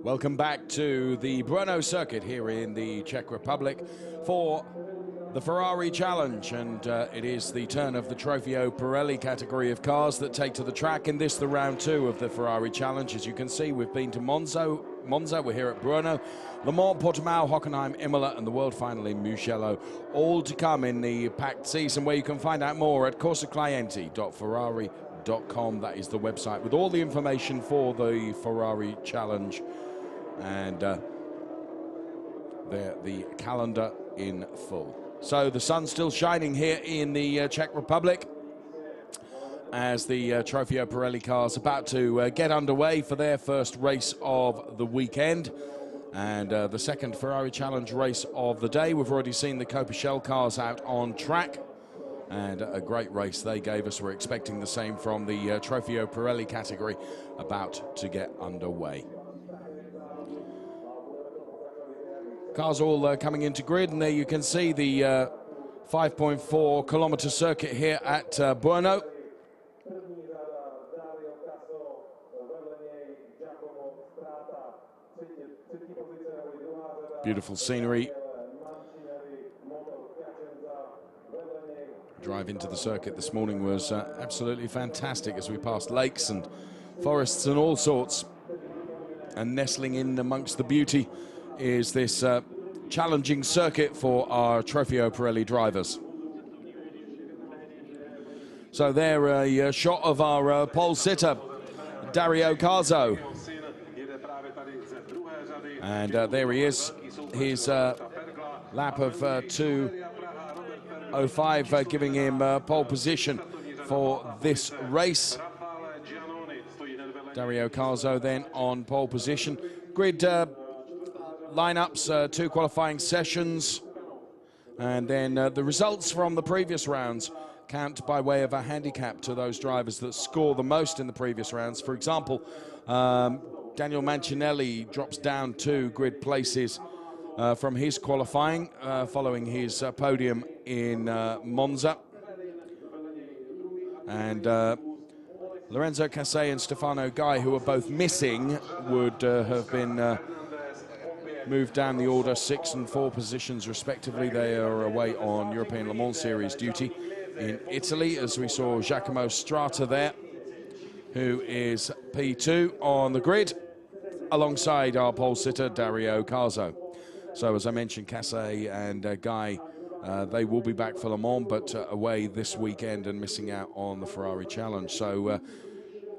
Welcome back to the Brno circuit here in the Czech Republic for the Ferrari Challenge, and it is the turn of the TropheoPirelli category of cars that take to the track in this, the round two of the Ferrari Challenge. As you can see, we've been to Monza, we're here at Brno, Le Mans, Portimao, Hockenheim, Imola, and the world final in Mugello, all to come in the packed season, where you can find out more at corsaclienti.ferrari.com. That is the website with all the information for the Ferrari Challenge, and the calendar in full. So the sun's still shining here in the Czech Republic as the TropheoPirelli cars about to get underway for their first race of the weekend, and the second Ferrari Challenge race of the day. We've already seen the TropheoPirelli cars out on track, and a great race they gave us. We're expecting the same from the TropheoPirelli category about to get underway. Cars all coming into grid, and there you can see the 5.4 kilometer circuit here at Brno. Beautiful scenery. Drive into the circuit this morning was absolutely fantastic as we passed lakes and forests and all sorts. And nestling in amongst the beauty is this challenging circuit for our TropheoPirelli drivers. So there, a shot of our pole sitter, Dario Carzo. And there he is, his lap of 2:05 giving him pole position for this race. Dario Carzo then on pole position. Grid lineups, 2 qualifying sessions, and then the results from the previous rounds count by way of a handicap to those drivers that score the most in the previous rounds. For example, Daniel Mancinelli drops down 2 grid places from his qualifying following his podium in Monza, and Lorenzo Cassé and Stefano Guy, who are both missing, would have been moved down the order 6 and 4 positions respectively. They are away on European Le Mans Series duty in Italy, as we saw Giacomo Strata there, who is P2 on the grid, alongside our pole sitter Dario Carzo. So as I mentioned, Cassé and Guy, they will be back for Le Mans, but away this weekend and missing out on the Ferrari Challenge. So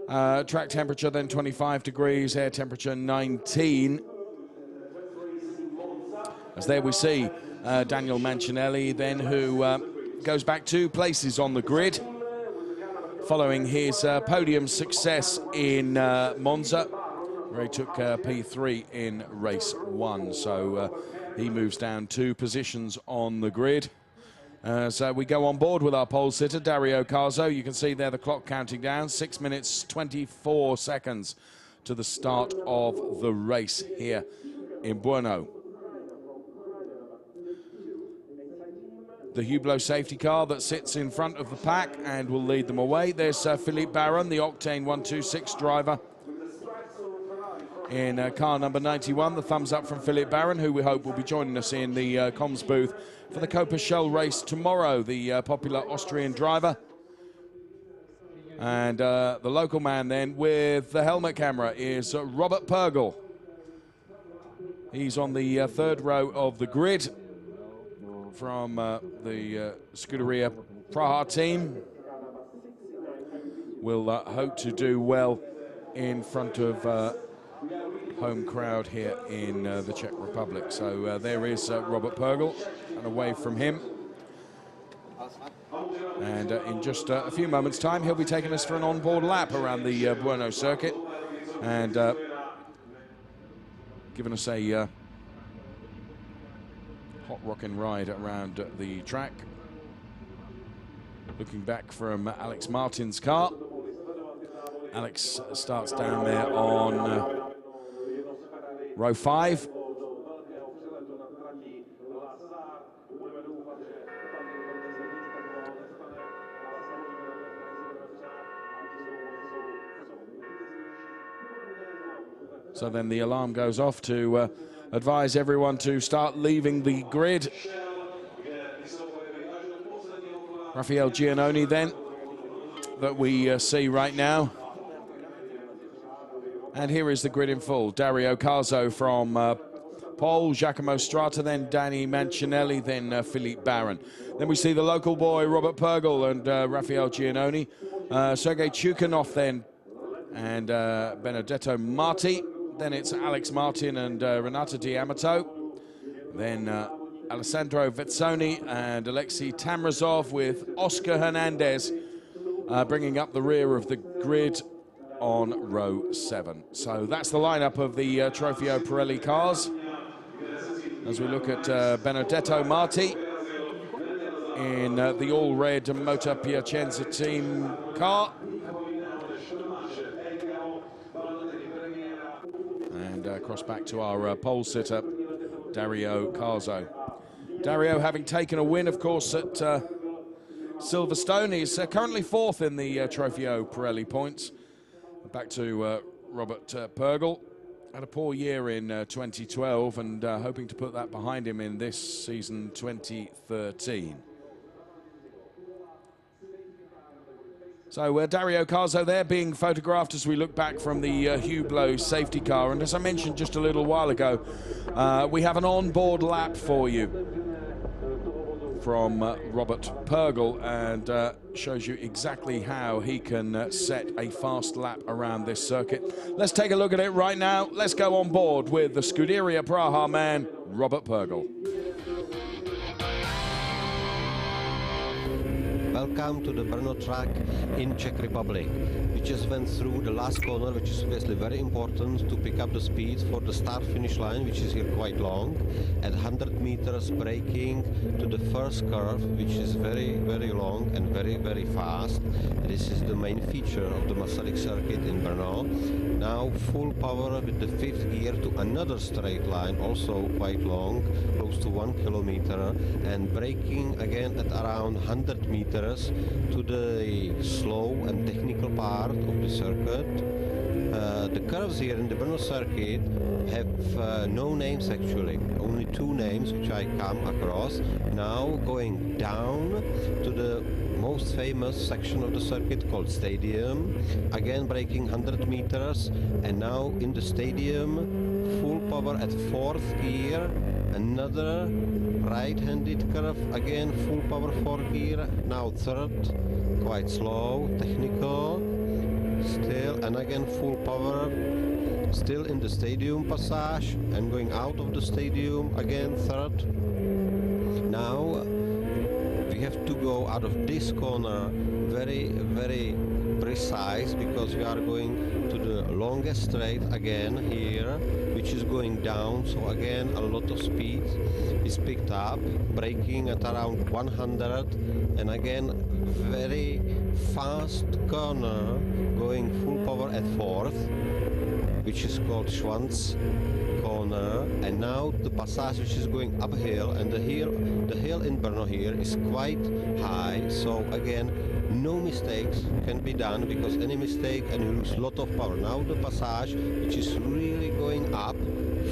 track temperature then 25 degrees, air temperature 19. As there we see Daniel Mancinelli then, who goes back 2 places on the grid following his podium success in Monza, where he took P3 in race 1. So he moves down 2 positions on the grid. So we go on board with our pole sitter, Dario Carzo. You can see there the clock counting down, 6 minutes 24 seconds to the start of the race here in Brno. The Hublot safety car that sits in front of the pack and will lead them away. There's Philippe Baron, the Octane 126 driver, in car number 91. The thumbs up from Philippe Baron, who we hope will be joining us in the comms booth for the TropheoPirelli race tomorrow, the popular Austrian driver. And the local man then with the helmet camera is Robert Pergel. He's on the 3rd row of the grid from the Scuderia Praha team. Will hope to do well in front of home crowd here in the Czech Republic. So there is Robert Pergel, and away from him. And in just a few moments' time, he'll be taking us for an onboard lap around the Brno circuit, and giving us a hot rocking ride around the track. Looking back from Alex Martin's car. Alex starts down there on row 5. So then the alarm goes off to advise everyone to start leaving the grid. Raphael Giannoni then, that we see right now. And here is the grid in full. Dario Carzo from pole, Giacomo Strata, then Danny Mancinelli, then Philippe Baron. Then we see the local boy, Robert Pergel and Raphael Giannoni. Sergei Chukhanov then, and Benedetto Marti. Then it's Alex Martin and Renata D'Amato. Then Alessandro Vezzoni and Alexei Tamrazov with Oscar Hernandez bringing up the rear of the grid on row 7. So that's the lineup of the TropheoPirelli cars. As we look at Benedetto Marti in the all-red Motor Piacenza team car. And cross back to our pole sitter, Dario Carzo. Dario, having taken a win, of course, at Silverstone, is currently 4th in the TropheoPirelli points. Back to Robert Pergel. Had a poor year in 2012 and hoping to put that behind him in this season 2013. So Dario Carzo there being photographed as we look back from the Hublot safety car. And as I mentioned just a little while ago, we have an onboard lap for you from Robert Pergel, and shows you exactly how he can set a fast lap around this circuit. Let's take a look at it right now. Let's go on board with the Scuderia Praha man, Robert Pergel. Welcome to the Brno track in Czech Republic. We just went through the last corner, which is obviously very important to pick up the speed for the start-finish line, which is here quite long. At 100 meters, braking to the first curve, which is very, very long and very, very fast. This is the main feature of the Masaryk circuit in Brno. Now full power with the 5th gear to another straight line, also quite long, close to 1 kilometer, and braking again at around 100 meters to the slow and technical part of the circuit. The curves here in the Brno circuit have no names actually, only 2 names which I come across. Now going down to the most famous section of the circuit called Stadium, again braking 100 meters, and now in the Stadium full power at 4th gear, another right-handed curve, again full power 4th gear, now 3rd, quite slow, technical, still, and again full power, still in the Stadium passage, and going out of the Stadium, again 3rd. Now we have to go out of this corner very, very precise, because we are going to the longest straight again here, which is going down, so again a lot of speed is picked up, braking at around 100, and again very fast corner going full power at 4th, which is called Schwanz corner. And now the passage which is going uphill, and the hill in Brno here is quite high, so again no mistakes can be done, because any mistake and you lose a lot of power. Now the passage which is really going up,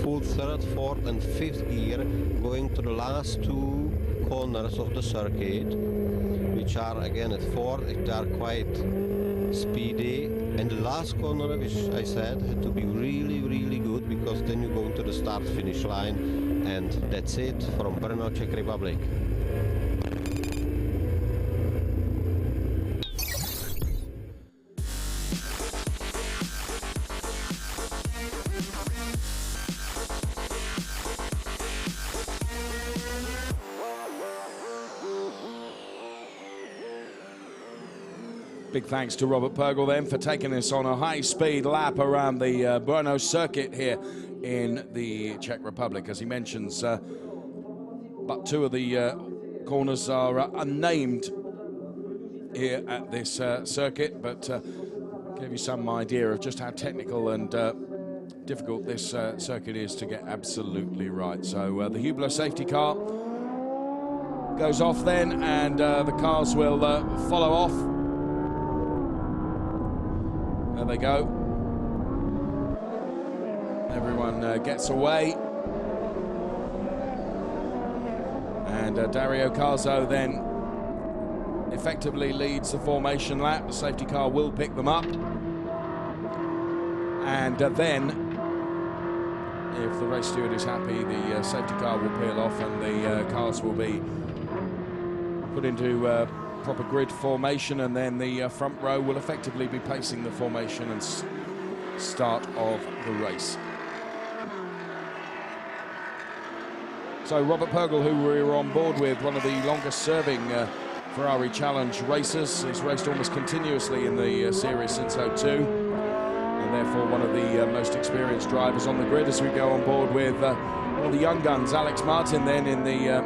full 3rd, 4th and 5th gear, going to the last 2 corners of the circuit, which are again at 4th, they are quite speedy. And the last corner, which I said had to be really, really good, because then you go to the start-finish line, and that's it from Brno, Czech Republic. Big thanks to Robert Pergel then for taking us on a high-speed lap around the Brno circuit here in the Czech Republic. As he mentions, but 2 of the corners are unnamed here at this circuit, but give you some idea of just how technical and difficult this circuit is to get absolutely right. So the Hublot safety car goes off then, and the cars will follow off. There they go. Everyone gets away. And Dario Carzo then effectively leads the formation lap. The safety car will pick them up. And then, if the race steward is happy, the safety car will peel off and the cars will be put into proper grid formation, and then the front row will effectively be pacing the formation and start of the race. So Robert Purgel, who we were on board with, one of the longest serving Ferrari Challenge racers, has raced almost continuously in the series since 02, and therefore one of the most experienced drivers on the grid, as we go on board with one of the young guns, Alex Martin, then in the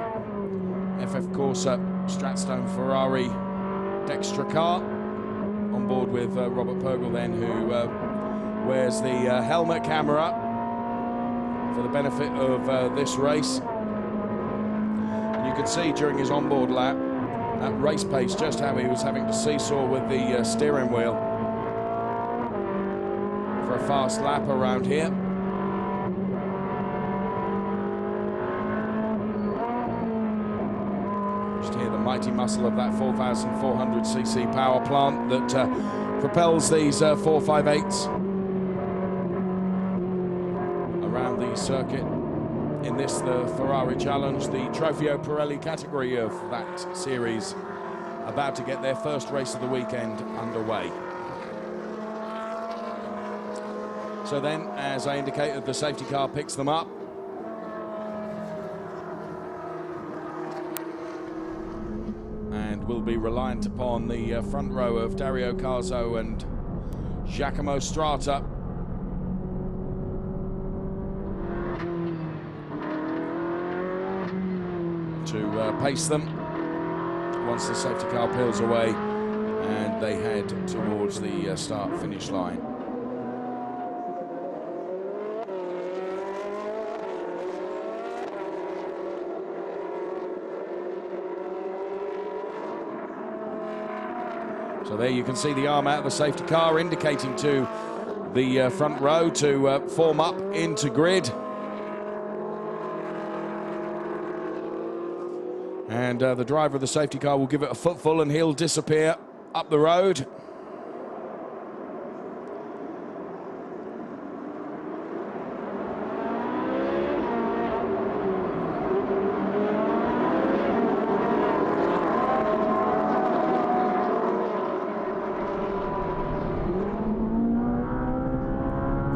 FF Corsa Stratstone Ferrari Dextra car, on board with Robert Purgel then, who wears the helmet camera for the benefit of this race. And you could see during his onboard lap, that race pace, just how he was having to seesaw with the steering wheel for a fast lap around here. Just hear the mighty muscle of that 4,400cc power plant that propels these 458s around the circuit. In this, the Ferrari Challenge, the TropheoPirelli category of that series, about to get their first race of the weekend underway. So then, as I indicated, the safety car picks them up. And will be reliant upon the front row of Dario Carzo and Giacomo Strata to pace them once the safety car peels away and they head towards the start-finish line. So there you can see the arm out of the safety car indicating to the front row to form up into grid. And the driver of the safety car will give it a footful and he'll disappear up the road.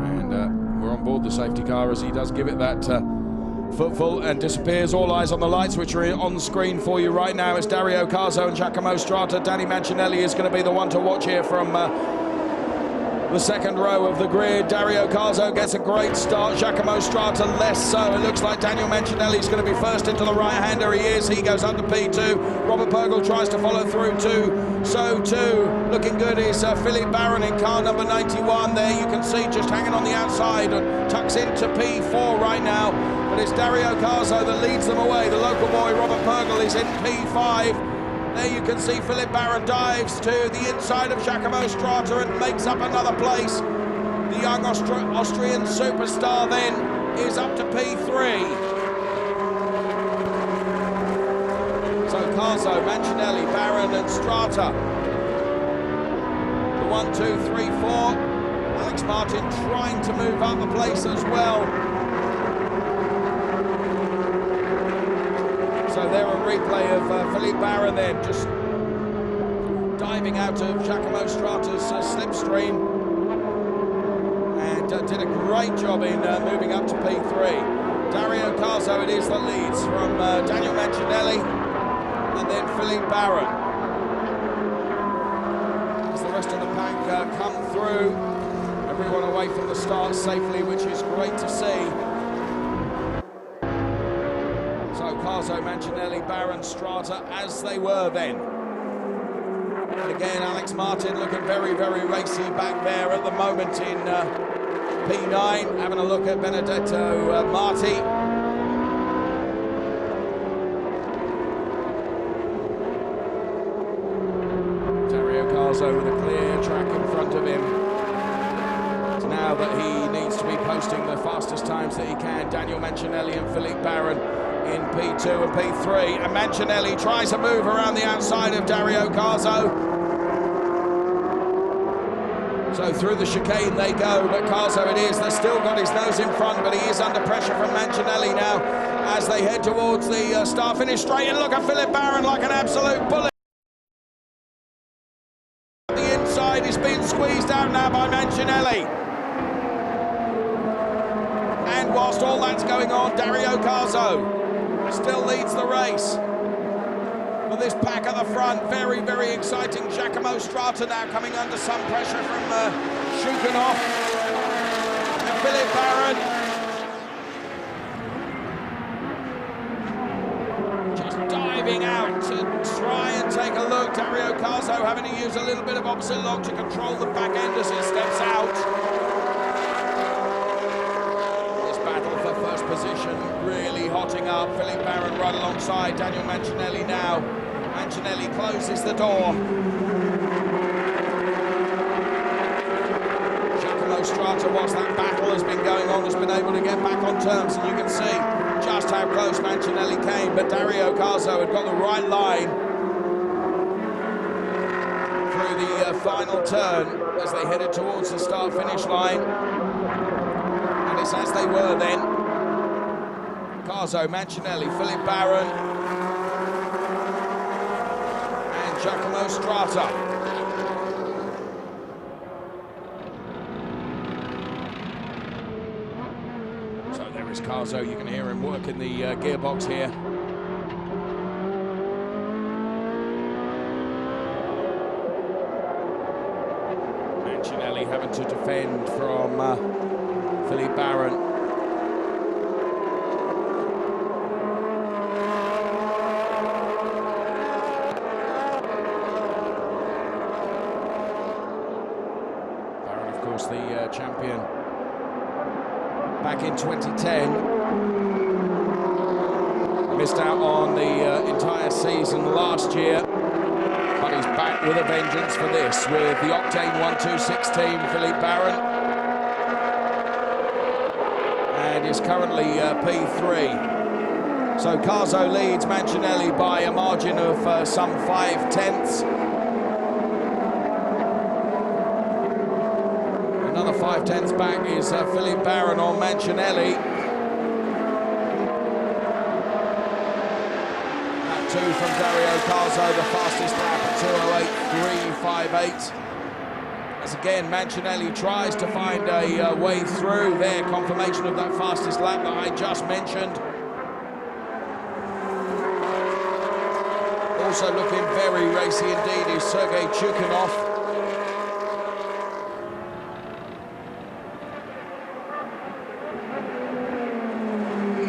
And we're on board the safety car as he does give it that footful and disappears. All eyes on the lights, which are on screen for you right now. It's Dario Carzo and Giacomo Strata. Danny Mancinelli is going to be the one to watch here from the second row of the grid. Dario Carzo gets a great start. Giacomo Strata less so. It looks like Daniel Mancinelli is going to be first into the right-hander. He is. He goes under P2. Robert Purgel tries to follow through too. So too, looking good is Philippe Barron in car number 91 there. You can see just hanging on the outside and tucks into P4 right now. But it's Dario Carzo that leads them away. The local boy, Robert Purgel, is in P5. There you can see Philippe Barron dives to the inside of Giacomo Strata and makes up another place. The young Austrian superstar then is up to P3. So Carzo, Mancinelli, Barron and Strata. The 1, 2, 3, 4. Alex Martin trying to move up the place as well. So there a replay of Philippe Barron then just diving out of Giacomo Strata's slipstream and did a great job in moving up to P3. Dario Carzo it is that leads from Daniel Mancinelli and then Philippe Barron. As the rest of the pack come through, everyone away from the start safely, which is great to see. So Carzo, Mancinelli, Barron, Strata, as they were then. And again, Alex Martin looking very, very racy back there at the moment in P9. Having a look at Benedetto Marti. Dario Carzo with a clear track in front of him. So now that he needs to be be posting the fastest times that he can. Daniel Mancinelli and Philippe Baron in P2 and P3. And Mancinelli tries a move around the outside of Dario Carzo. So through the chicane they go, but Carzo it is that's still got his nose in front, but he is under pressure from Mancinelli now as they head towards the start-finish straight. And look at Philippe Baron like an absolute bullet. The inside is being squeezed out now by Mancinelli. And whilst all that's going on, Dario Carzo still leads the race. But this pack at the front, very, very exciting. Giacomo Strata now coming under some pressure from Shukanov. And Philippe Baron just diving out to try and take a look. Dario Carzo having to use a little bit of opposite lock to control the back end as he steps out. This battle for first position really hotting up. Philippe Baron right alongside Daniel Mancinelli now. Mancinelli closes the door. Giacomo Strata, whilst that battle has been going on, has been able to get back on terms, and you can see just how close Mancinelli came, but Dario Carzo had got the right line through the final turn as they headed towards the start-finish line. And it's as they were then. Carzo, Mancinelli, Philippe Baron, Giacomo Strata. So there is Carzo, you can hear him working the gearbox here. Mancinelli having to defend from Philippe Baron. The champion back in 2010, missed out on the entire season last year, but he's back with a vengeance for this with the Octane 126 team, Philippe Baron, and is currently P3. So Carzo leads Mancinelli by a margin of some 5/10. Another 5/10 back is Philippe Baron on Mancinelli. Lap 2 from Dario Carzo, the fastest lap at 2:08.358. As again, Mancinelli tries to find a way through there. Confirmation of that fastest lap that I just mentioned. Also looking very racy indeed is Sergei Chukanov.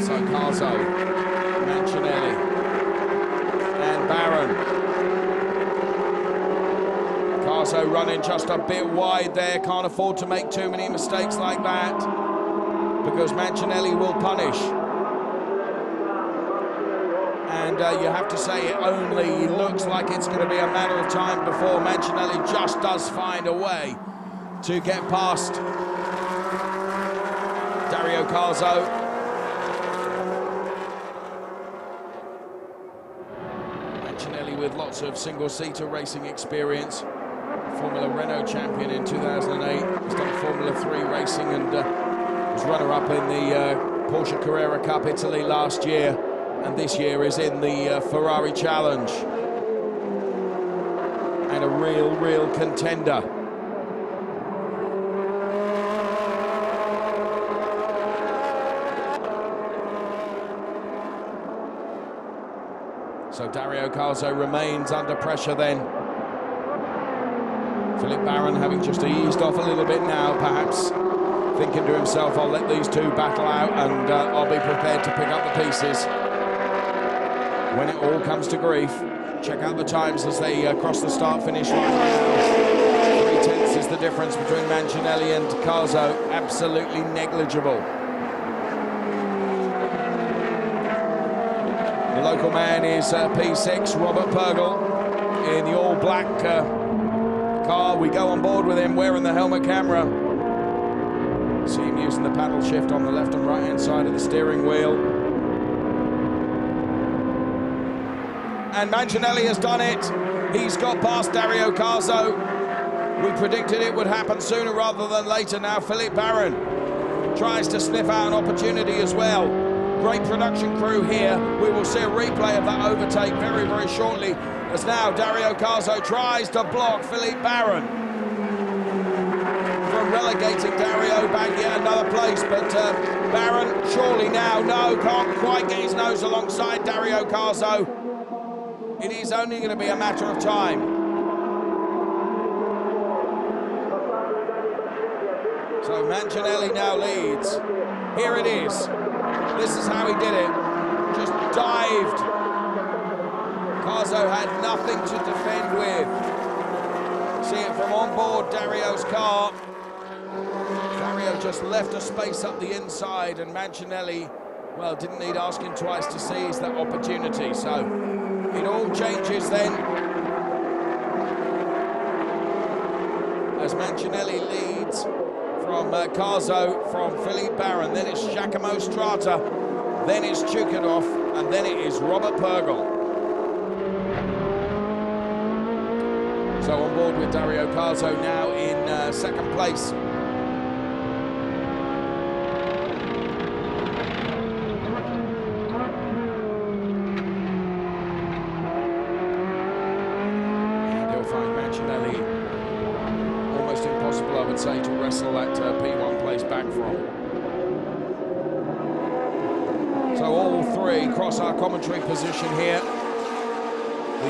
So Carzo, Mancinelli, and Baron. Carzo running just a bit wide there, can't afford to make too many mistakes like that because Mancinelli will punish. And you have to say it only looks like it's going to be a matter of time before Mancinelli just does find a way to get past Dario Carzo. Mancinelli with lots of single-seater racing experience. Formula Renault champion in 2008. He's done Formula 3 racing and was runner-up in the Porsche Carrera Cup Italy last year. And this year is in the Ferrari Challenge. And a real contender. So Dario Carzo remains under pressure then. Philippe Baron having just eased off a little bit now, perhaps thinking to himself, I'll let these two battle out and I'll be prepared to pick up the pieces when it all comes to grief. Check out the times as they cross the start-finish line right now. 3/10 is the difference between Mancinelli and Carzo. Absolutely negligible. The local man is P6, Robert Purgel, in the all-black car. We go on board with him wearing the helmet camera. See him using the paddle shift on the left and right hand side of the steering wheel. And Mancinelli has done it. He's got past Dario Carzo. We predicted it would happen sooner rather than later. Now Philippe Baron tries to sniff out an opportunity as well. Great production crew here. We will see a replay of that overtake very, very shortly, as now Dario Carzo tries to block Philippe Baron from relegating Dario back yet another place. But Baron surely now, no, can't quite get his nose alongside Dario Carzo. It is only going to be a matter of time. So Mancinelli now leads. Here it is. This is how he did it. Just dived. Carzo had nothing to defend with. See it from on board Dario's car. Dario just left a space up the inside, and Mancinelli, well, didn't need asking twice to seize that opportunity. So it all changes then, as Mancinelli leads from Carzo, from Philippe Baron. Then it's Giacomo Strata, then it's Chukadov, and then it is Robert Purgel. So on board with Dario Carzo now in second place. Almost impossible, I would say, to wrestle that P1 place back from. So all three cross our commentary position here. The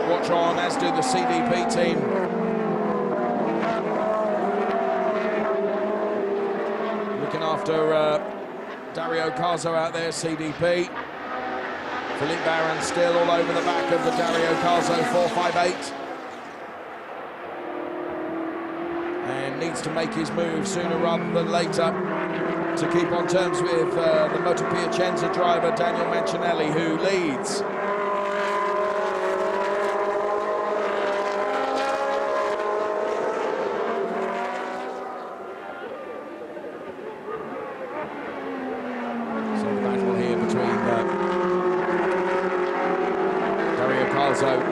watch on, as do the CDP team. Looking after Dario Carzo out there, CDP. Philippe Baron still all over the back of the Dario Carzo 458. And needs to make his move sooner rather than later to keep on terms with the Moto Piacenza driver, Daniel Mancinelli, who leads. So the battle here between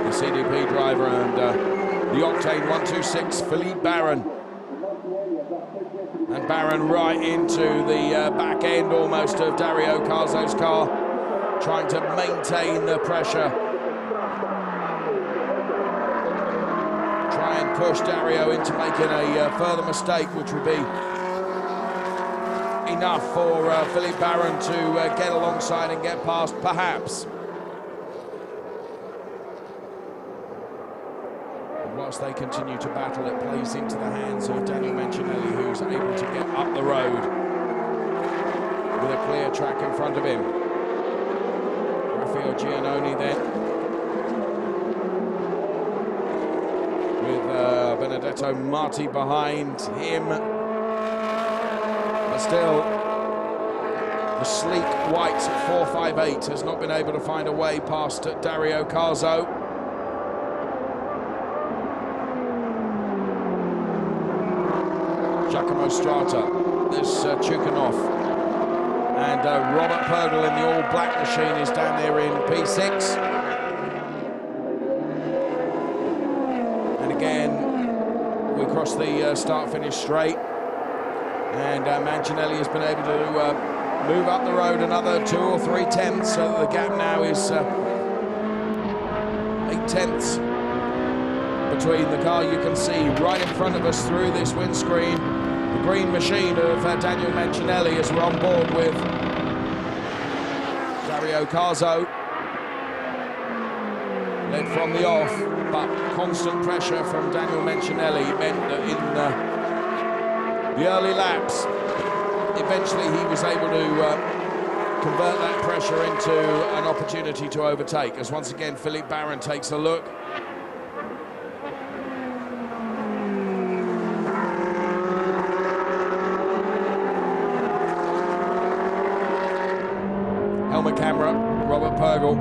the CDP driver, and the Octane 126 Philippe Baron. And Baron right into the back end almost of Dario Carzo's car, trying to maintain the pressure. Try and push Dario into making a further mistake, which would be enough for Philippe Baron to get alongside and get past, perhaps. Whilst they continue to battle, it plays into the hands of Daniel Mancinelli, who's able to get up the road with a clear track in front of him. Raphael Giannoni then, with Benedetto Marti behind him. But still, the sleek white 458 has not been able to find a way past Dario Carzo. Giacomo Strata, there's Chukadov, and Robert Purgel in the all-black machine is down there in P6. And again, we cross the start-finish straight, and Mancinelli has been able to move up the road another 2 or 3 tenths, so the gap now is 8 tenths between the car you can see right in front of us through this windscreen. The green machine of Daniel Mancinelli as we're on board with Dario Carzo. Led from the off, but constant pressure from Daniel Mancinelli meant that in the early laps, eventually he was able to convert that pressure into an opportunity to overtake, as once again Philippe Baron takes a look. Helmet camera, Robert Purgel.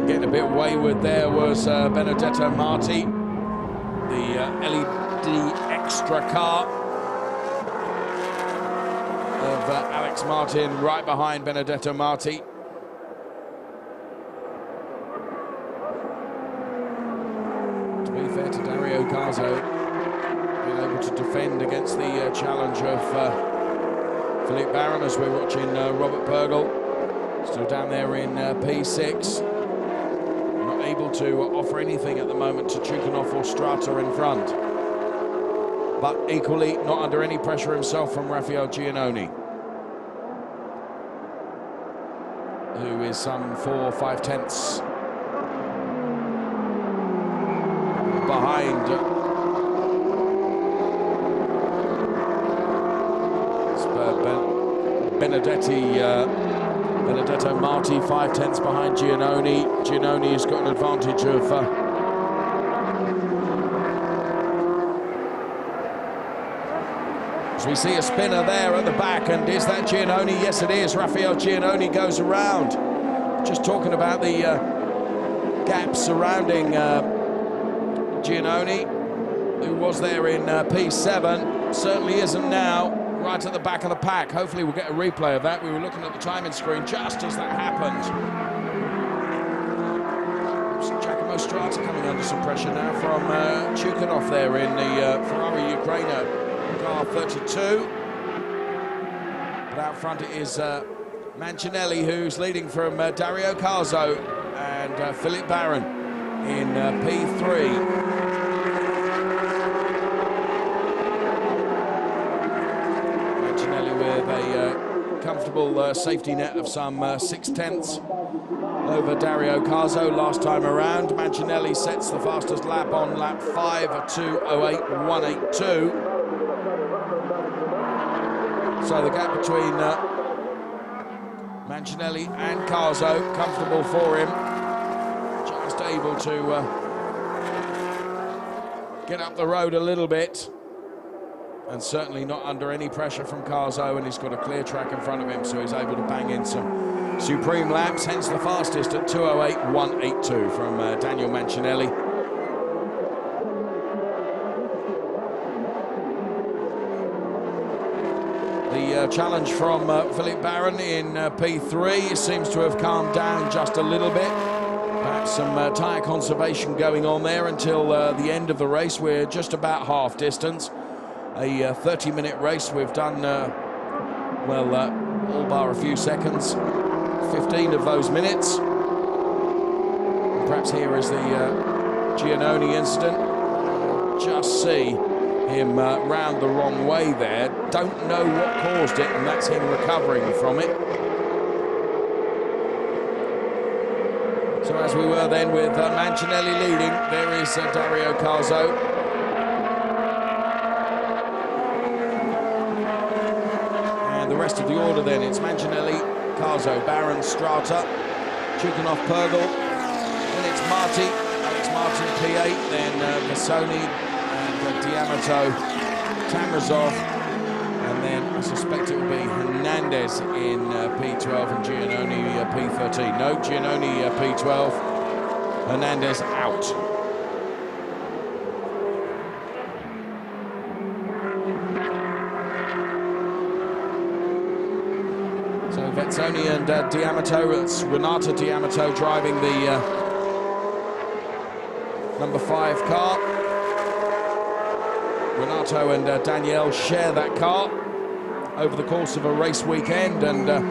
Getting a bit wayward there was Benedetto Marti, the LED extra car of Alex Martin right behind Benedetto Marti. To be fair to Dario Carzo, being able to defend against the challenge of Philippe Baron as we're watching Robert Purgel, still down there in P6. Not able to offer anything at the moment to Chukhanov or Strata in front. But equally not under any pressure himself from Raphael Giannoni, who is some 4 or 5 tenths behind Benedetto Marti, 5 tenths behind Giannoni. Giannoni has got an advantage of as we see a spinner there at the back, and is that Giannoni? Yes, it is. Raphael Giannoni goes around. Just talking about the gaps surrounding Giannoni, who was there in P7, certainly isn't now. Right at the back of the pack. Hopefully we'll get a replay of that. We were looking at the timing screen just as that happened. Giacomo Strata coming under some pressure now from Chukhanov there in the Ferrari Ukraina car 32. But out front it is Mancinelli who's leading from Dario Carzo and Philippe Baron in P3. With a comfortable safety net of some 6 tenths over Dario Carzo last time around. Mancinelli sets the fastest lap on lap 5 at 2:08.182. So the gap between Mancinelli and Carzo, comfortable for him. Just able to get up the road a little bit. And certainly not under any pressure from Carzo, and he's got a clear track in front of him, so he's able to bang in some supreme laps, hence the fastest at 2:08.182 from Daniel Mancinelli. The challenge from Philippe Baron in P3 seems to have calmed down just a little bit. Perhaps some tyre conservation going on there until the end of the race. We're just about half distance. A 30-minute race. We've done, all bar a few seconds, 15 of those minutes. And perhaps here is the Giannoni incident. Just see him round the wrong way there. Don't know what caused it, and that's him recovering from it. So as we were then with Mancinelli leading, there is Dario Carzo. The rest of the order then, it's Mancinelli, Carzo, Baron, Strata, Chukhanov, Purgel, then it's Marti, Alex Martin P8, then Massoni and D'Amato, Tamrazov, and then I suspect it will be Hernandez in P12 and Giannoni P13. No, Giannoni P12, Hernandez out. Vezzoni and D'Amato. It's Renata D'Amato driving the number 5 car. Renato and Danielle share that car over the course of a race weekend, and it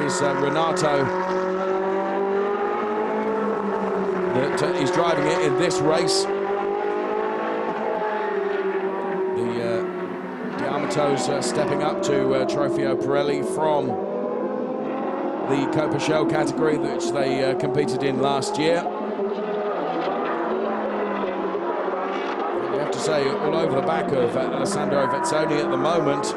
is Renato that is driving it in this race. The D'Amato's stepping up to TropheoPirelli from the Copa Shell category, which they competed in last year. And you have to say, all over the back of Alessandro Vezzoni at the moment.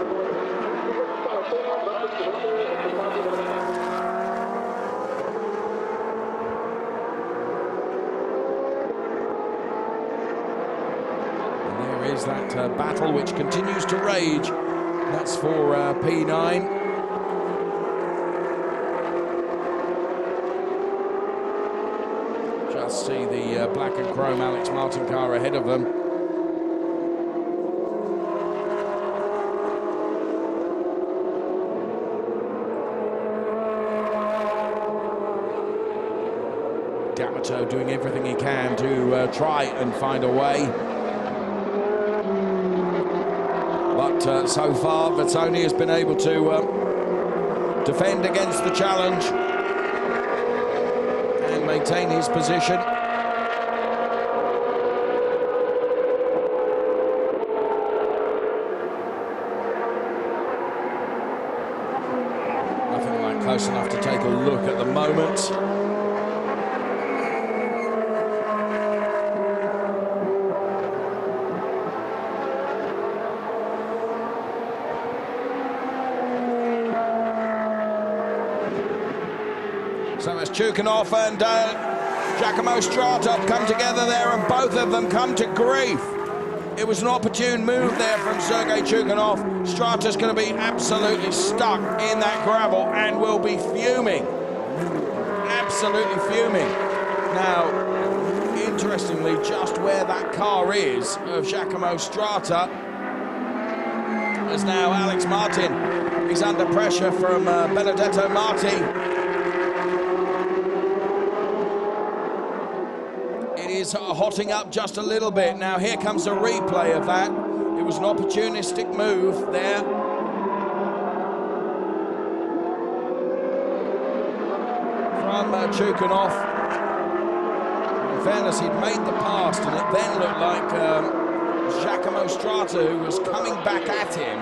And there is that battle which continues to rage. That's for P9. Just see the black and chrome Alex Martin car ahead of them. D'Amato doing everything he can to try and find a way. But so far, Vettoni has been able to defend against the challenge and maintain his position. Nothing like close enough to take a look at the moment. So as Chukhanov and Giacomo Strata come together there, and both of them come to grief. It was an opportune move there from Sergei Chukhanov. Strata's going to be absolutely stuck in that gravel and will be fuming. Absolutely fuming. Now, interestingly, just where that car is of Giacomo Strata, as now Alex Martin is under pressure from Benedetto Marti. Is hotting up just a little bit. Now here comes a replay of that. It was an opportunistic move there. From Chukhanov. In fairness, he'd made the pass, and it then looked like Giacomo Strata, who was coming back at him,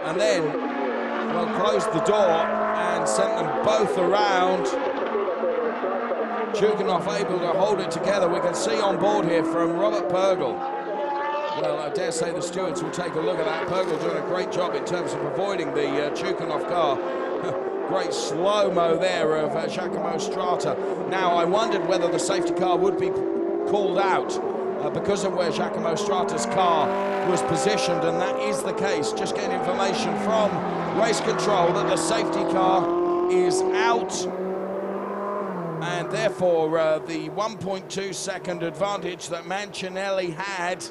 and then, well, closed the door and sent them both around. Chukhanov able to hold it together. We can see on board here from Robert Purgel. Well, I dare say the stewards will take a look at that. Purgel doing a great job in terms of avoiding the Chukhanov car. Great slow-mo there of Giacomo Strata. Now, I wondered whether the safety car would be called out because of where Giacomo Strata's car was positioned, and that is the case. Just getting information from race control that the safety car is out. And therefore, the 1.2 second advantage that Mancinelli had,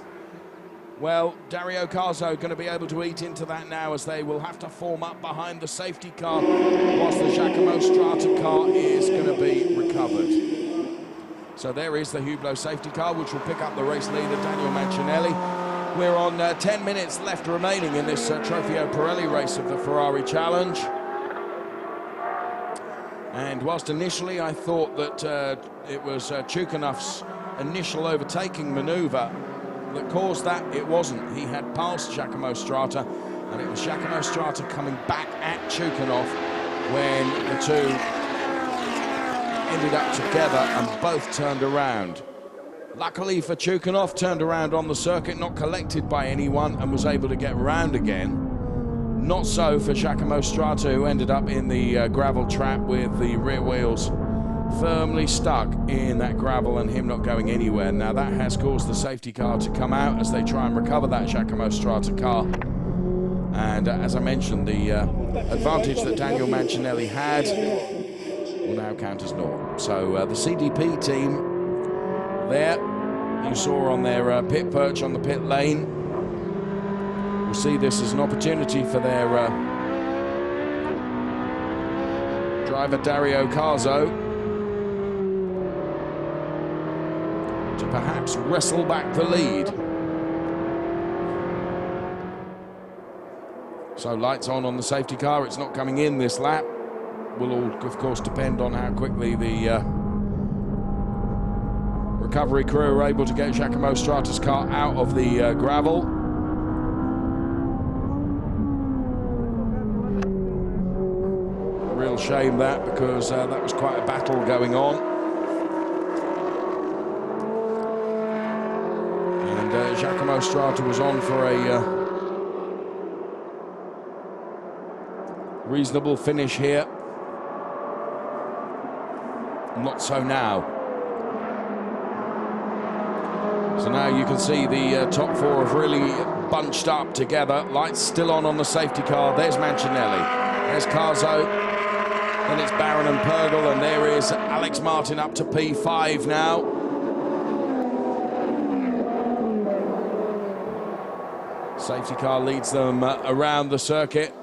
well, Dario Carzo going to be able to eat into that now, as they will have to form up behind the safety car whilst the Giacomo Strata car is going to be recovered. So there is the Hublot safety car, which will pick up the race leader, Daniel Mancinelli. We're on 10 minutes left remaining in this TropheoPirelli race of the Ferrari Challenge. And whilst initially I thought that it was Chukhanov's initial overtaking manoeuvre that caused that, it wasn't. He had passed Giacomo Strata, and it was Giacomo Strata coming back at Chukhanov when the two ended up together and both turned around. Luckily for Chukhanov, turned around on the circuit, not collected by anyone, and was able to get round again. Not so for Giacomo Strata, who ended up in the gravel trap with the rear wheels firmly stuck in that gravel and him not going anywhere. Now that has caused the safety car to come out as they try and recover that Giacomo Strata car. And as I mentioned, the advantage that Daniel Mancinelli had will now count as naught. So the CDP team there, you saw on their pit perch on the pit lane, will see this as an opportunity for their driver Dario Carzo to perhaps wrestle back the lead. So lights on the safety car. It's not coming in this lap. Will all, of course, depend on how quickly the recovery crew are able to get Giacomo Strata's car out of the gravel. Real shame that, because that was quite a battle going on. And Giacomo Strata was on for a reasonable finish here. Not so now. So now you can see the top four have really bunched up together. Lights still on the safety car. There's Mancinelli. There's Carzo. Then it's Barron and Purgle, and there is Alex Martin up to P5 now. Safety car leads them around the circuit.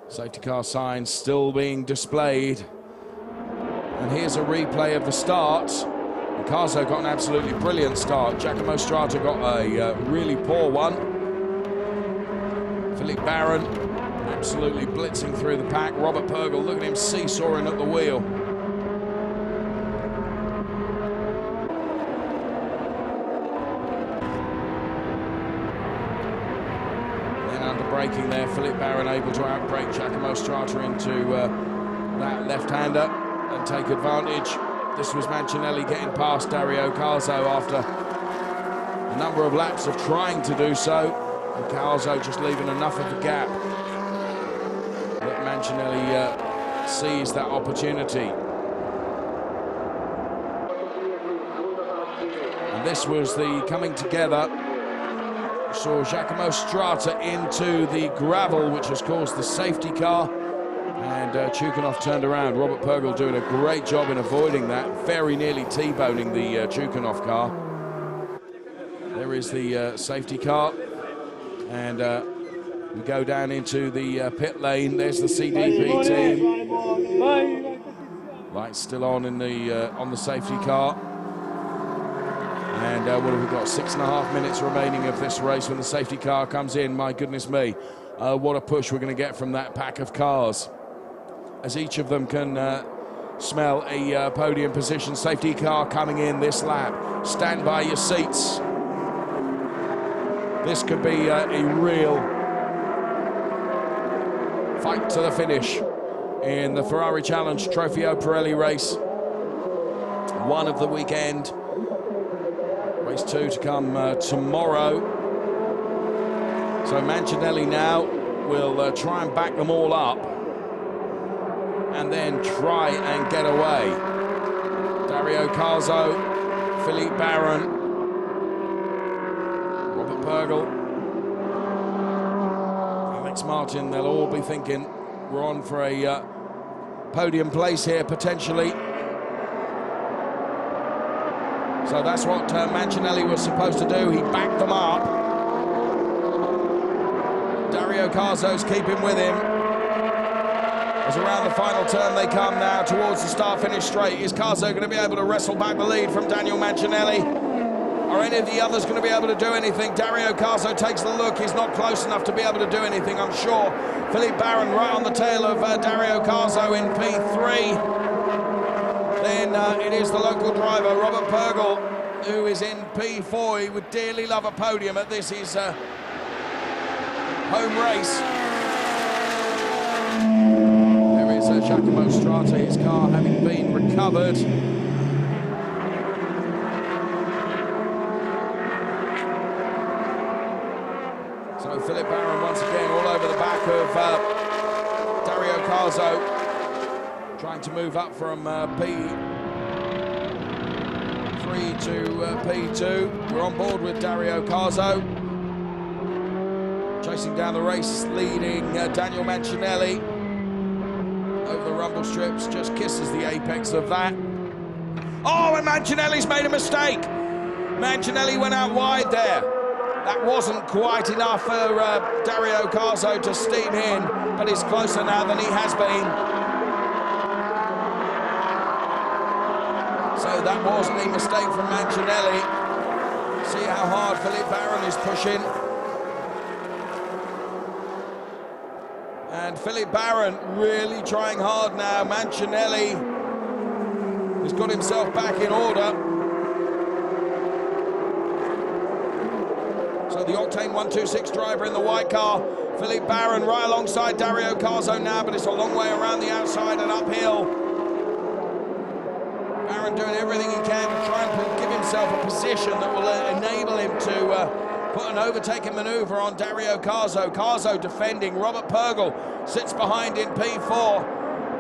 Safety car signs still being displayed. And here's a replay of the start. Carzo got an absolutely brilliant start. Giacomo Strata got a really poor one. Philippe Barron absolutely blitzing through the pack. Robert Purgle, look at him seesawing at the wheel. Then under braking there, Philippe Barron able to outbrake Giacomo Strata into that left-hander and take advantage. This was Mancinelli getting past Dario Carzo after a number of laps of trying to do so. And Carzo just leaving enough of a gap that Mancinelli sees that opportunity. And this was the coming together. We saw Giacomo Strata into the gravel, which has caused the safety car. And Chukhanov turned around. Robert Purgle doing a great job in avoiding that, very nearly T-boning the Chukhanov car. There is the safety car, and we go down into the pit lane. There's the CDP team. Lights still on in the on the safety car. And what have we got? 6.5 minutes remaining of this race when the safety car comes in. My goodness me, what a push we're going to get from that pack of cars, as each of them can smell a podium position. Safety car coming in this lap. Stand by your seats. This could be a real fight to the finish in the Ferrari Challenge TropheoPirelli race. One of the weekend. Race 2 to come tomorrow. So Mancinelli now will try and back them all up and then try and get away. Dario Carzo, Philippe Barron, Robert Purgle, Alex Martin, they'll all be thinking we're on for a podium place here potentially. So that's what Mancinelli was supposed to do. He backed them up. Dario Carzo's keeping with him. As around the final turn they come now towards the start-finish straight. Is Carzo going to be able to wrestle back the lead from Daniel Mancinelli? Are any of the others going to be able to do anything? Dario Carzo takes the look. He's not close enough to be able to do anything, I'm sure. Philippe Barron right on the tail of Dario Carzo in P3. Then it is the local driver, Robert Purgle, who is in P4. He would dearly love a podium at this, his home race. There is Giacomo Strata, his car having been recovered. So Philippe Barron once again all over the back of Dario Carzo, trying to move up from P3 to P2. We're on board with Dario Carzo. Chasing down the race, leading Daniel Mancinelli over the rumble strips, just kisses the apex of that. Oh, and Mancinelli's made a mistake. Mancinelli went out wide there. That wasn't quite enough for Dario Carzo to steam in, but he's closer now than he has been. So that was a mistake from Mancinelli. See how hard Philippe Barron is pushing. And Philippe Barron really trying hard now. Mancinelli has got himself back in order. So the Octane 126 driver in the white car, Philippe Barron right alongside Dario Carzo now, but it's a long way around the outside and uphill. Barron doing everything he can to try and give himself a position that will enable him to put an overtaking maneuver on Dario Carzo. Carzo defending. Robert Purgle sits behind in P4,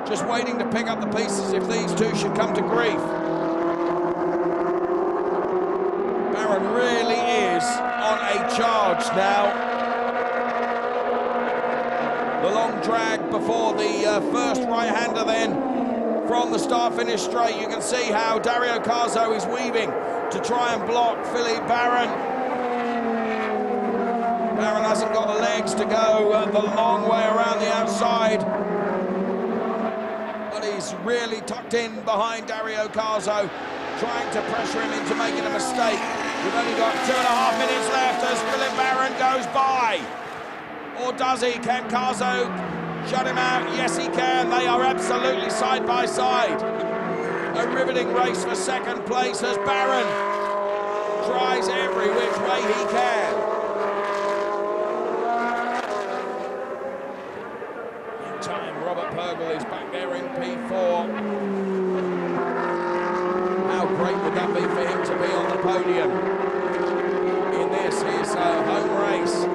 just waiting to pick up the pieces if these two should come to grief. Barron really is on a charge now. The long long drag before the first right-hander then from the start-finish straight. You can see how Dario Carzo is weaving to try and block Philippe Barron. Barron hasn't got the legs to go the long way around the outside, but he's really tucked in behind Dario Carzo, trying to pressure him into making a mistake. We've only got 2.5 minutes left as Philippe Barron goes by. Or does he? Can Carzo shut him out? Yes, he can. They are absolutely side by side. A riveting race for second place as Barron tries every which way he can. In time, Robert Purgel is back there in P4. How great would that be for him to be on the podium in this, his home race?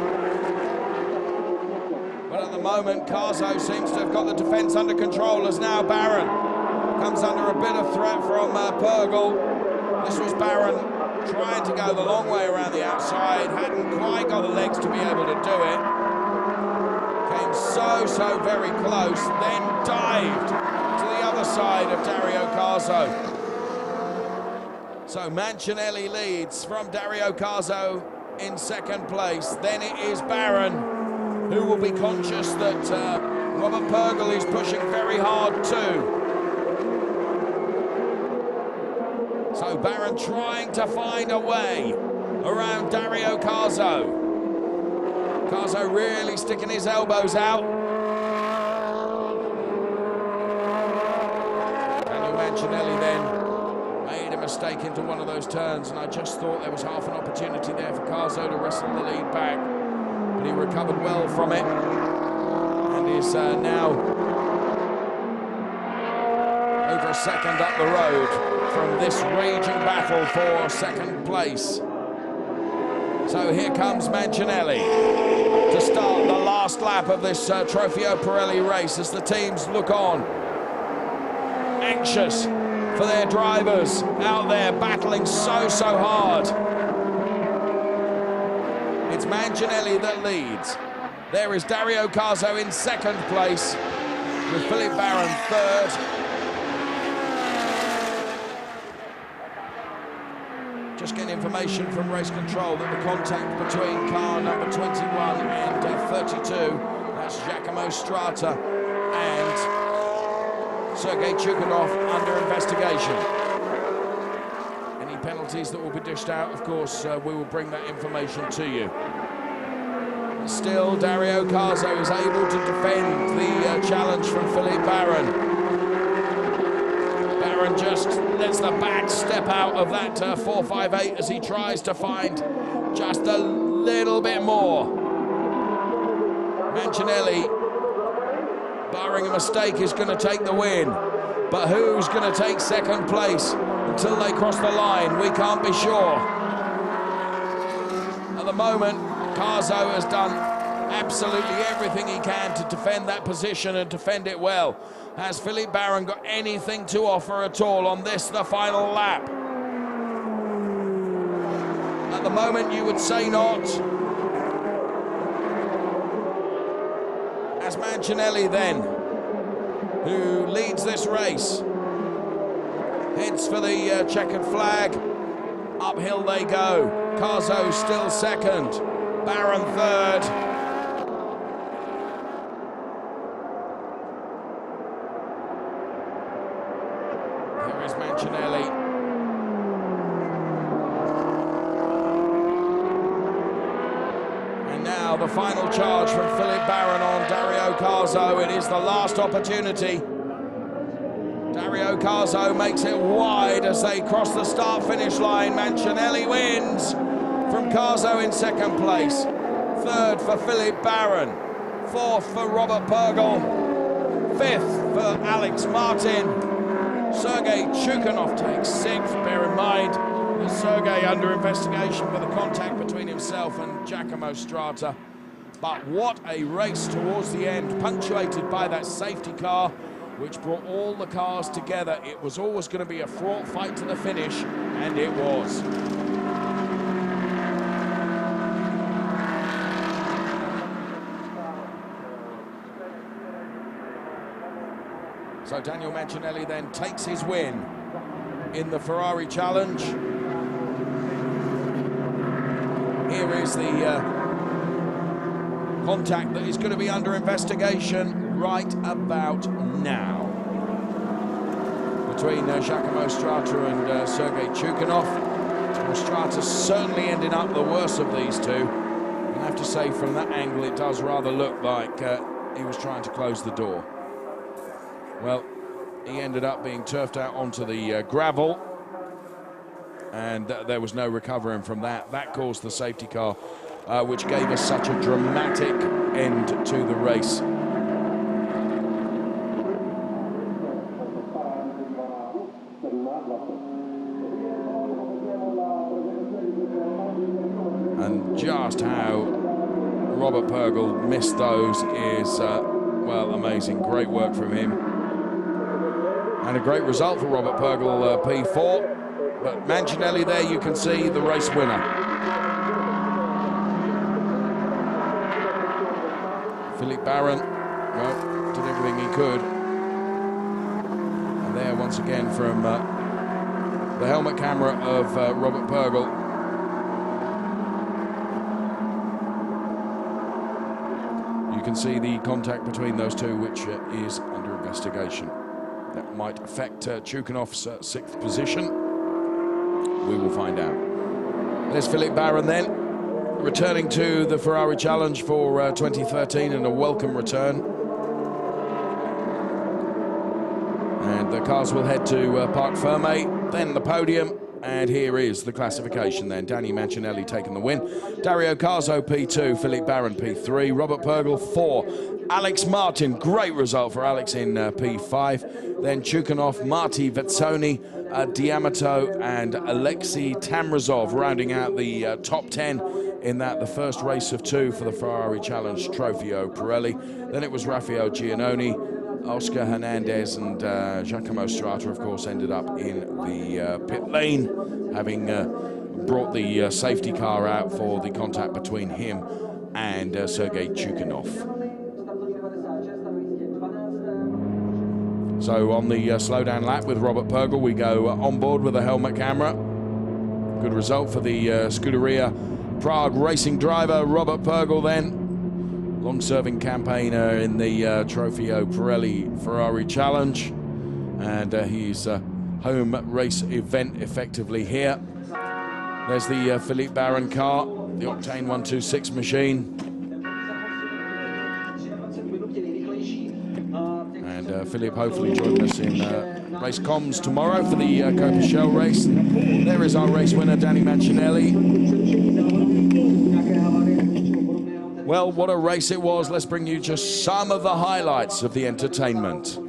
But at the moment, Carzo seems to have got the defence under control as now Barron comes under a bit of threat from Purgel. This was Barron trying to go the long way around the outside, hadn't quite got the legs to be able to do it. Came so very close, then dived to the other side of Dario Carzo. So Mancinelli leads from Dario Carzo in second place. Then it is Barron, who will be conscious that Robert Purgel is pushing very hard too. So Barron trying to find a way around Dario Carzo. Carzo really sticking his elbows out. Daniel Mancinelli then made a mistake into one of those turns, and I just thought there was half an opportunity there for Carzo to wrestle the lead back, but he recovered well from it and is now over a second up the road from this raging battle for second place. So here comes Mancinelli to start the last lap of this TropheoPirelli race as the teams look on, anxious for their drivers out there battling so hard. It's Mancinelli that leads. There is Dario Carzo in second place with Philippe Barron third. Just getting information from race control that the contact between car number 21 and 32, that's Giacomo Strata and Sergei Chukhanov, under investigation. Any penalties that will be dished out, of course, we will bring that information to you. Still, Dario Carzo is able to defend the challenge from Philippe Barron. Barron just lets the back step out of that 458 as he tries to find just a little bit more. Mancinelli, barring a mistake, is going to take the win. But who's going to take second place until they cross the line? We can't be sure. At the moment, Carzo has done absolutely everything he can to defend that position and defend it well. Has Philippe Barron got anything to offer at all on this, the final lap? At the moment, you would say not. As Mancinelli then, who leads this race, heads for the checkered flag. Uphill they go. Carzo still second. Barron third. Here is Mancinelli. Now the final charge from Philippe Barron on Dario Carzo. It is the last opportunity. Dario Carzo makes it wide as they cross the start-finish line. Mancinelli wins from Carzo in second place. Third for Philippe Barron. Fourth for Robert Purgel. Fifth for Alex Martin. Sergei Chukhanov takes sixth. Bear in mind, Sergei under investigation for the contact between himself and Giacomo Strata. But what a race towards the end, punctuated by that safety car, which brought all the cars together. It was always going to be a fraught fight to the finish, and it was. So Daniel Mancinelli then takes his win in the Ferrari Challenge. Here is the contact that is going to be under investigation right about now between Giacomo Strata and Sergei Chukhanov. Well, Strata's certainly ending up the worst of these two. I have to say, from that angle, it does rather look like he was trying to close the door. Well, he ended up being turfed out onto the gravel, and there was no recovering from that. That caused the safety car, which gave us such a dramatic end to the race. And just how Robert Purgel missed those is, well, amazing. Great work from him. And a great result for Robert Purgel, P4. But Mancinelli there, you can see the race winner. Philippe Baron, well, did everything he could. And there, once again, from the helmet camera of Robert Purgel. You can see the contact between those two, which is under investigation. That might affect Chukhanov's 6th position. We will find out. There's Philippe Baron then, returning to the Ferrari Challenge for 2013, and a welcome return. And the cars will head to Parc Fermé, then the podium. And here is the classification then. Danny Mancinelli taking the win. Dario Carzo, P2. Philippe Baron, P3. Robert Purgel, 4. Alex Martin, great result for Alex in P5. Then Chukhanov, Marty Vezzoni, Diamato, and Alexei Tamrazov rounding out the top 10 in that, the first race of 2 for the Ferrari Challenge TropheoPirelli. Then it was Rafael Giannoni, Oscar Hernandez, and Giacomo Strata, of course, ended up in the pit lane, having brought the safety car out for the contact between him and Sergei Chukhanov. So on the slowdown lap with Robert Purgel, we go on board with a helmet camera. Good result for the Scuderia Prague racing driver, Robert Purgel then. Long-serving campaigner in the TropheoPirelli Ferrari Challenge, and his home race event effectively here. There's the Philippe Baron car, the Octane 126 machine. And Philippe hopefully joining us in race comms tomorrow for the Copichel race. There is our race winner, Danny Mancinelli. Well, what a race it was. Let's bring you just some of the highlights of the entertainment.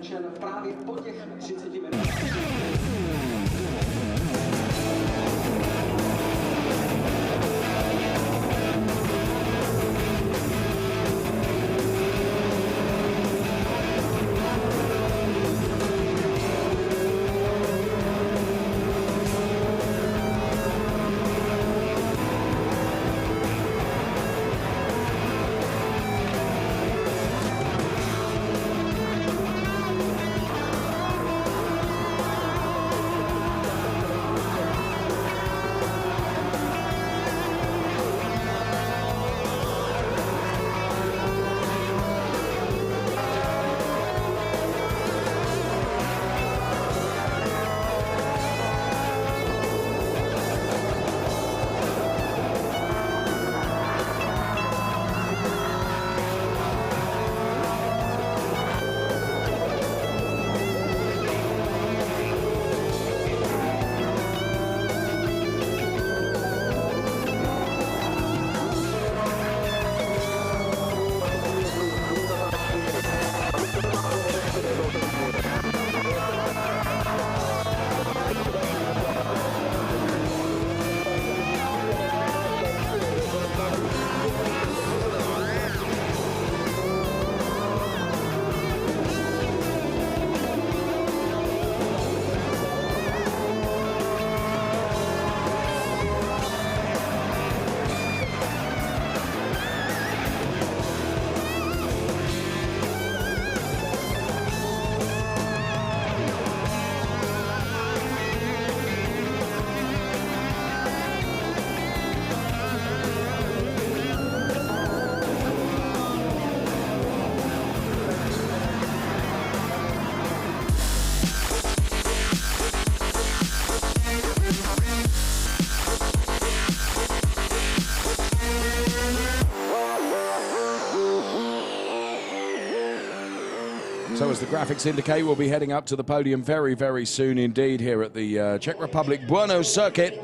as the graphics indicate, will be heading up to the podium very, very soon indeed here at the Czech Republic Brno circuit.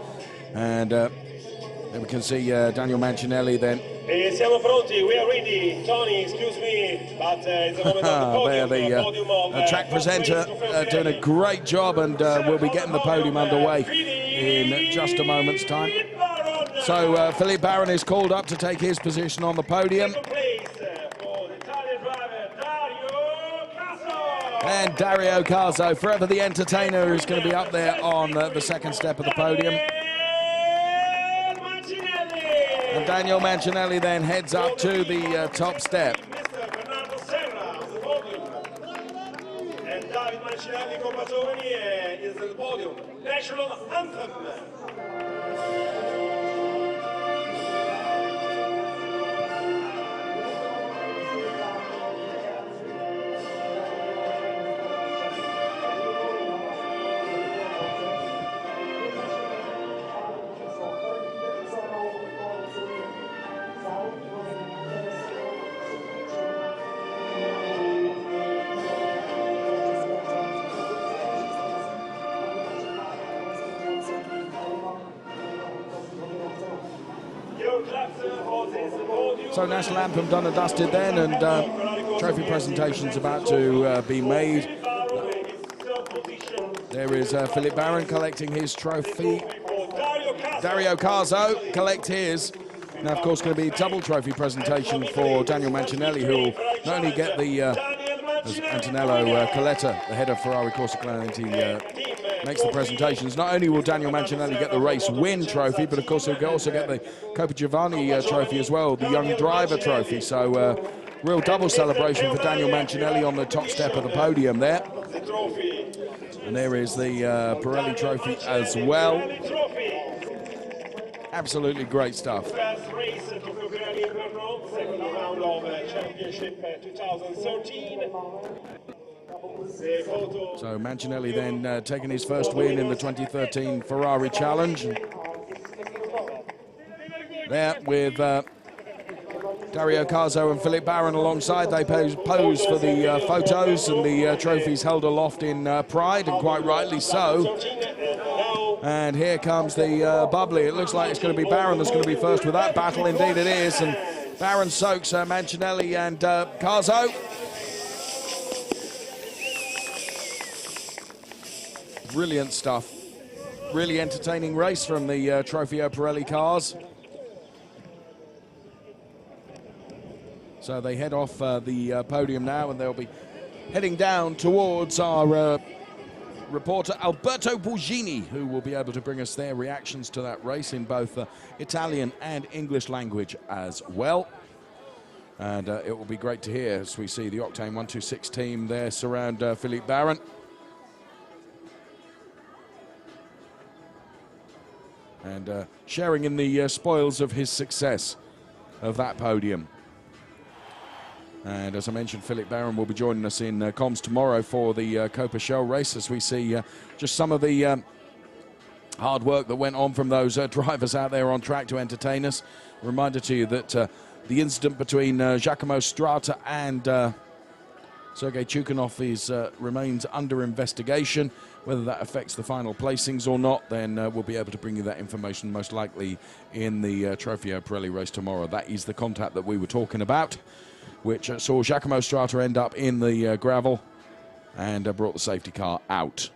And there we can see Daniel Mancinelli then. Siamo pronti, we are ready. Tony, excuse me, but it's a moment on the podium. The track presenter doing a great job, and we'll be getting the podium underway in just a moment's time. So Philippe Baron is called up to take his position on the podium. And Dario Carzo, forever the entertainer, is going to be up there on the second step of the podium. And Daniel Mancinelli then heads up to the top step. And David Mancinelli Compattoni is at the podium. National anthem. So national anthem done and dusted then, and trophy presentations about to be made. There is Philippe Baron collecting his trophy. Dario Carzo collect his. Now, of course, going to be double trophy presentation for Daniel Mancinelli, who will not only get the, as Antonello Coletta, the head of Ferrari Corsa Clemente, makes the presentations. Not only will Daniel Mancinelli get the race win trophy, but of course he'll also get the Coppa Giovanni trophy as well, the young driver trophy. So real double celebration for Daniel Mancinelli on the top step of the podium there. And there is the Pirelli trophy as well. Absolutely great stuff. First race at TropheoPirelli in Brno, second round of championship 2013. So Mancinelli then taking his first win in the 2013 Ferrari Challenge. There with Dario Carzo and Philippe Baron alongside, they pose for the photos, and the trophies held aloft in pride, and quite rightly so. And here comes the bubbly. It looks like it's going to be Baron that's going to be first with that battle. Indeed it is, and Baron soaks Mancinelli and Carzo. Brilliant stuff. Really entertaining race from the TropheoPirelli cars. So they head off the podium now, and they'll be heading down towards our reporter Alberto Borghini, who will be able to bring us their reactions to that race in both Italian and English language as well. And it will be great to hear as we see the Octane 126 team there surround Philippe Baron. And sharing in the spoils of his success of that podium. And as I mentioned, Philippe Baron will be joining us in comms tomorrow for the Coppa Shell race, as we see just some of the hard work that went on from those drivers out there on track to entertain us. Reminder to you that the incident between Giacomo Strata and Sergei Chukhanov remains under investigation. Whether that affects the final placings or not, then we'll be able to bring you that information most likely in the TropheoPirelli race tomorrow. That is the contact that we were talking about, which saw Giacomo Strata end up in the gravel and brought the safety car out.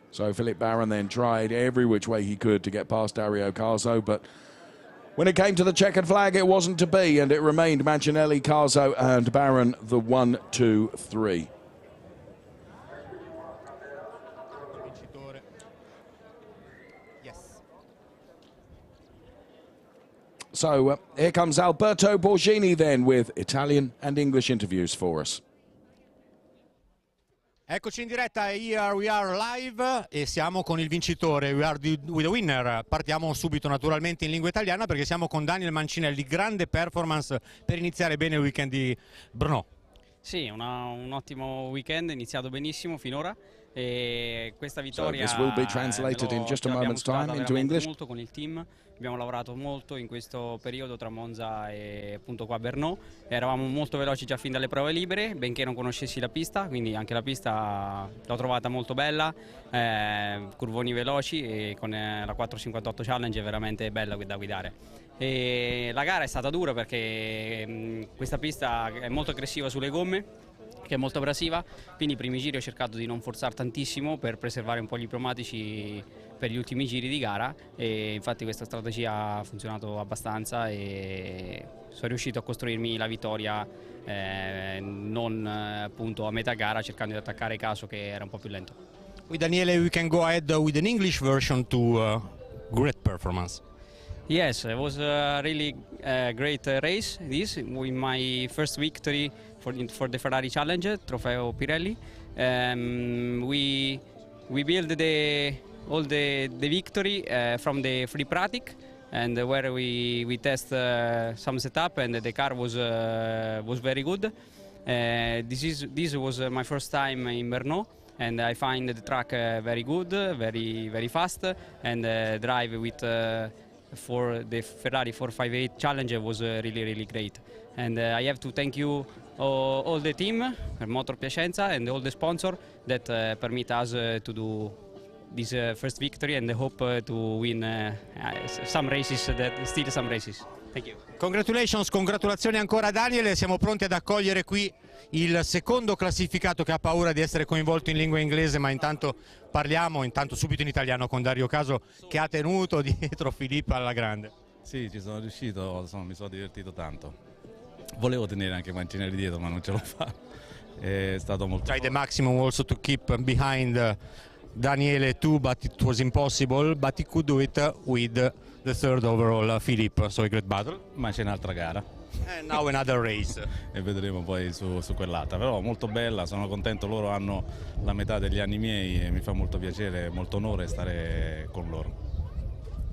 So Philippe Baron then tried every which way he could to get past Dario Carzo, but when it came to the checkered flag, it wasn't to be, and it remained Mancinelli, Carzo, and Baron the 1, 2, 3. Yes. So here comes Alberto Borghini then with Italian and English interviews for us. Eccoci in diretta, here we are live e siamo con il vincitore, we are with the winner. Partiamo subito naturalmente in lingua italiana perché siamo con Daniel Mancinelli, grande performance per iniziare bene il weekend di Brno. Sì, un ottimo weekend, iniziato benissimo finora e questa vittoria this will be translated in just a moment's time into English. molto con il team, abbiamo lavorato molto in questo periodo tra Monza e appunto qua a Brno, eravamo molto veloci già fin dalle prove libere, benché non conoscessi la pista, quindi anche la pista l'ho trovata molto bella, curvoni veloci e con la 458 Challenge è veramente bella da guidare. E la gara è stata dura perché questa pista è molto aggressiva sulle gomme, che è molto abrasiva, quindi i primi giri ho cercato di non forzare tantissimo per preservare un po' gli pneumatici per gli ultimi giri di gara e infatti questa strategia ha funzionato abbastanza e sono riuscito a costruirmi la vittoria non appunto a metà gara cercando di attaccare Caso che era un po' più lento. With Daniele we can go ahead with an English version to great performance. Yes, it was a really great race. This with my first victory for the Ferrari Challenge, TropheoPirelli. We built all the victory from the free practice and where we test some setup and the car was very good. This was my first time in Brno. And I find the track very good, very fast, and drive with for the Ferrari 458 Challenge was really great. And I have to thank you all the team, Motor Piacenza, and all the sponsor that permit us to do this first victory and hope to win some races, still some races. Thank you. Congratulations, congratulazioni ancora Daniele, siamo pronti ad accogliere qui il secondo classificato che ha paura di essere coinvolto in lingua inglese, ma intanto parliamo subito in italiano con Dario Caso che ha tenuto dietro Filippo alla grande. Sì, ci sono riuscito, insomma, mi sono divertito tanto. Volevo tenere anche Mancinelli dietro ma non ce l'ho fatta, è stato molto... Tried the maximum also to keep behind Daniele too, but it was impossible, but he could do it with the third overall Filippo, so a great battle. Ma c'è un'altra gara. And now another race. E vedremo poi su quell'altra, però molto bella, sono contento, loro hanno la metà degli anni miei e mi fa molto piacere, molto onore stare con loro.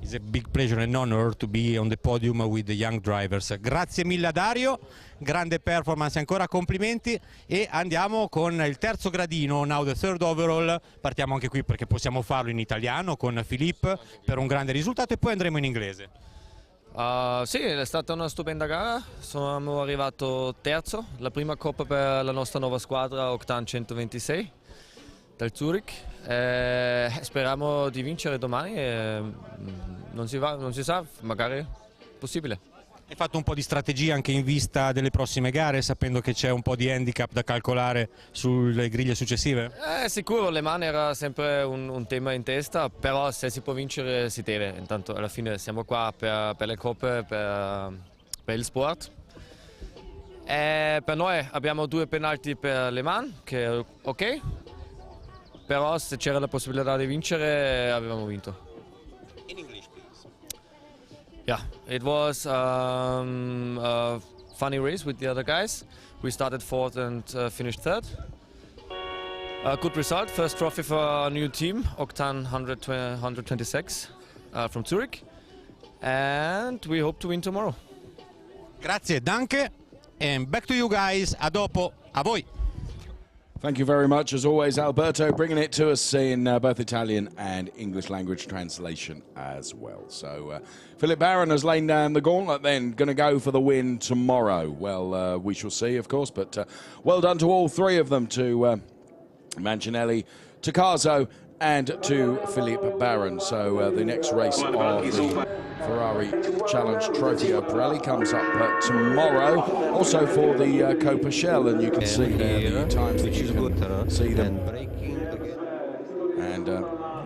It's a big pleasure and honor to be on the podium with the young drivers. Grazie mille a Dario, grande performance, ancora complimenti e andiamo con il terzo gradino, now the third overall, partiamo anche qui perché possiamo farlo in italiano con Filippo per un grande risultato e poi andremo in inglese. Sì, è stata una stupenda gara, siamo arrivato terzo, la prima coppa per la nostra nuova squadra Octane 126 del Zurich. Speriamo di vincere domani, non si sa, magari possibile. Hai fatto un po' di strategia anche in vista delle prossime gare, sapendo che c'è un po' di handicap da calcolare sulle griglie successive? Sicuro, Le Mans era sempre un tema in testa, però se si può vincere si deve, intanto alla fine siamo qua per le coppe, per il sport. Per noi abbiamo 2 penalti per Le Mans, che è ok, però se c'era la possibilità di vincere avevamo vinto. In English, please. Yeah, it was a funny race with the other guys. We started 4th and finished 3rd. A good result, first trophy for our new team, Octane 126 from Zurich. And we hope to win tomorrow. Grazie, danke, and back to you guys, a dopo, a voi. Thank you very much, as always, Alberto, bringing it to us in both Italian and English language translation as well. So, Philip Barron has laid down the gauntlet then, going to go for the win tomorrow. Well, we shall see, of course, but well done to all three of them, to Mancinelli, to Caso, and to Philippe Barron. So the next race of the Ferrari Challenge TropheoPirelli comes up tomorrow. Also for the Copa Shell, and you can see there the times that you can see them. And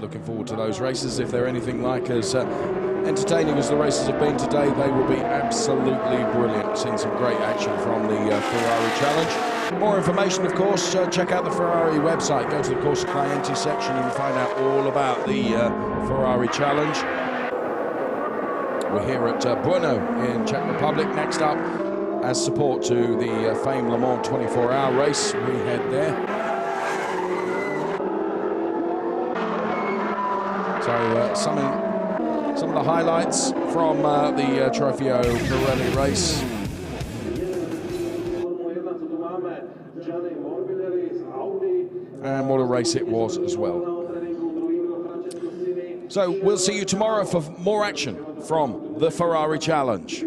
looking forward to those races. If they're anything like as entertaining as the races have been today, they will be absolutely brilliant. Seen some great action from the Ferrari Challenge. More information, of course, check out the Ferrari website. Go to the Corsa Clienti section and find out all about the Ferrari Challenge. We're here at Brno in Czech Republic. Next up, as support to the famed Le Mans 24-hour race, we head there. So some of the highlights from the TropheoPirelli race. And what a race it was as well. So we'll see you tomorrow for more action from the Ferrari Challenge.